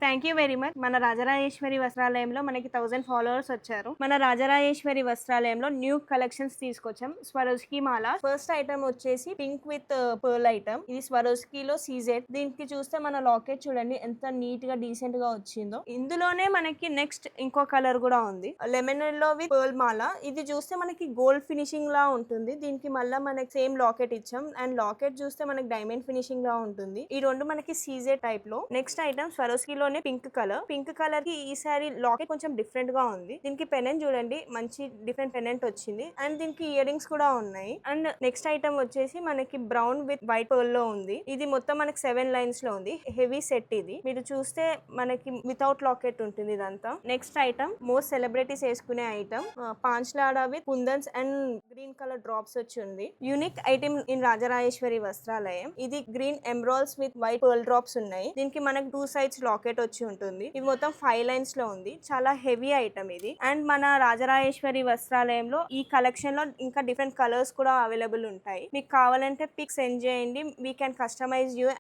Thank you very much. మన రాజరాజేశ్వరి వస్త్రాలయంలో మనకి 1000 followers వచ్చారు. మన రాజరాజేశ్వరి వస్త్రాలయంలో న్యూ కలెక్షన్స్ తీసుకొచ్చాం. స్వరోజ్కి మాల ఫస్ట్ ఐటమ్ వచ్చేసి పింక్ విత్ పర్ల్ ఐటమ్. ఇది స్వరోజ్కిలో సీజెడ్. దీనికి చూస్తే మన లాకెట్ చూడండి ఎంత నీట్ గా డీసెంట్ గా వచ్చిందో. ఇందులోనే మనకి నెక్స్ట్ ఇంకో కలర్ కూడా ఉంది, లెమన్ ఎల్లో విత్ పర్ల్ మాల. ఇది చూస్తే మనకి గోల్డ్ ఫినిషింగ్ లా ఉంటుంది. దీనికి మళ్ళీ మనకి సేమ్ లాకెట్ ఇచ్చాం అండ్ లాకెట్ చూస్తే మనకి డైమండ్ ఫినిషింగ్ లా ఉంటుంది. ఈ రెండు మనకి సీజెడ్ టైప్ లో. నెక్స్ట్ ఐటమ్ స్వరోస్కిలో పింక్ కలర్ కి ఈసారి లాకెట్ కొంచెం డిఫరెంట్ గా ఉంది. దీనికి పెనెంట్ చూడండి మంచి డిఫరెంట్ పెనెంట్ వచ్చింది అండ్ దీనికి ఇయర్ రింగ్స్ కూడా ఉన్నాయి. అండ్ నెక్స్ట్ ఐటమ్ వచ్చేసి మనకి బ్రౌన్ విత్ వైట్ పర్ల్ లో ఉంది. ఇది మొత్తం మనకి 7 లైన్స్ లో ఉంది. హెవీ సెట్ ఇది. మీరు చూస్తే మనకి వితౌట్ లాకెట్ ఉంటుంది ఇదంతా. నెక్స్ట్ ఐటమ్ మోస్ట్ సెలబ్రిటీస్ వేసుకునే item panchlada with kundans and green colour drops వచ్చి ఉంది. Unique item in Rajarajeshwari Vastralayam. ఇది green emeralds with white pearl drops ఉన్నాయి. దీనికి మనకి 2 సైడ్స్ లాకెట్ వచ్చి ఉంటుంది. ఇది మొత్తం 5 లైన్స్ లో ఉంది. చాలా హెవీ ఐటమ్ ఇది. అండ్ మన రాజరాజేశ్వరి వస్త్రాలయంలో ఈ కలెక్షన్ లో ఇంకా డిఫరెంట్ కలర్స్ కూడా అవైలబుల్ ఉంటాయి. మీకు కావాలంటే పిక్ సెండ్ చేయండి. We can customise you